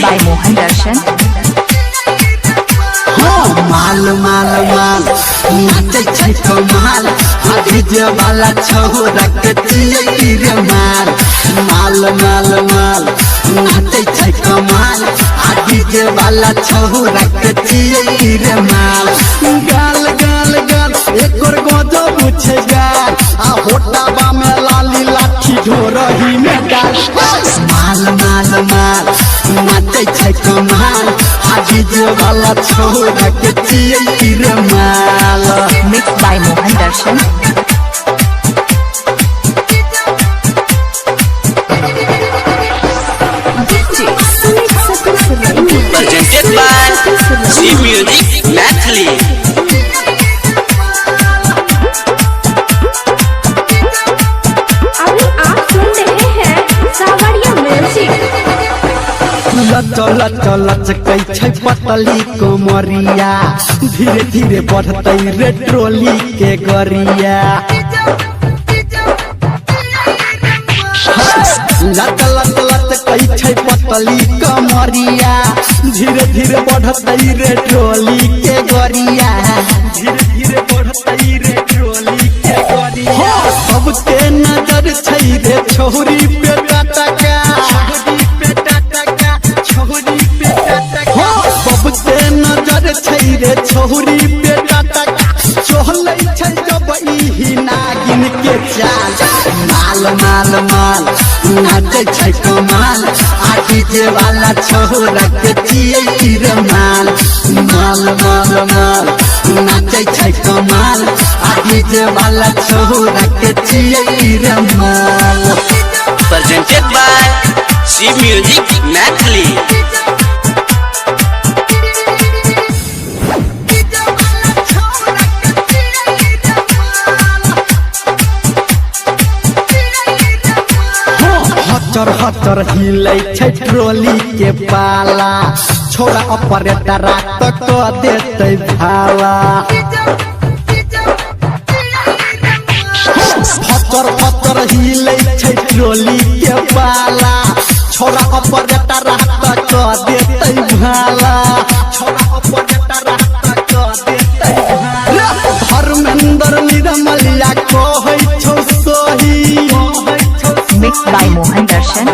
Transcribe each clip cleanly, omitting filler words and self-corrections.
by Mohan Darshan. माल माल माल नाचे छै कमाल डीजे वाला छोरा के चिए रे माल माल माल माल नाचे छै कमाल डीजे वाला छोरा के चिए रे माल गाल गाल गाल एक और गोजो पूछे गाल होटाबा में लाली लाठी ढोरही में डाल माल माल माल नाचे छै कमाल डीजे वाला छोरा के चिए रे माल Mixed by Mohan Darshan. Presented by C Music Mathli. अभी आप सुन रहे हैं सावरिया म्यूजिक। लच लच लच कै छै पतली कोमरिया धीरे धीरे बढ़तै रे ट्रोली के गरिया लच लच लच कै छै पतली कोमरिया धीरे धीरे बढ़तै रे ट्रोली के गरिया धीरे धीरे बढ़तै रे ट्रोली के गरिया सबके नजर छै रे छोरी पे टका सबके नजर छै रे छोरी बेटा तक चोहलै छै जब ई नागिन के चाल माल माल माल नाचे छै कमाल डीजे वाला छोरा के चिए रे माल माल माल माल नाचे छै कमाल डीजे वाला छोरा के चिए रे माल Presented by C Music Mathli. हटर हटर हिलै छै ट्रोली के पाला छोरा ऑपरेटर तक देतै भाला हटर हटर हिलै छै ट्रोली के पाला छोरा ऑपरेटर तक देतै भाला छोरा ऑपरेटर तक देतै भाला धर्मेंद्र निर्मलिया कहै छौ सोही Mixed by Mohan Darshan.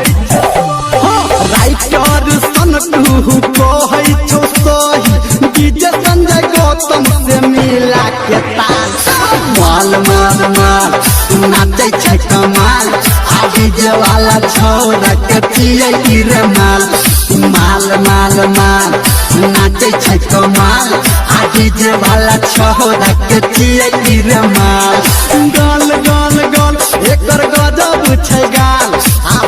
Writer सन टू कहै छौ सही डीजे संजय गौतम से मिला के ताल माल माल माल नाचे छै कमाल डीजे वाला छोरा के चिए रे माल माल माल माल नाचे छै कमाल डीजे वाला छोरा के चिए रे माल गाल गाल गाल एकर गजब छै गाल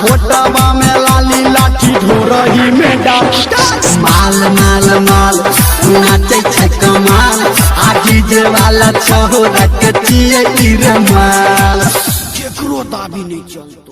होटबा में लाली लाठी ढोरही में डाल माल माल माल नाचे छै कमाल डीजे वाला छोरा के चिए रे माल केकरो दाबी नहीं चल।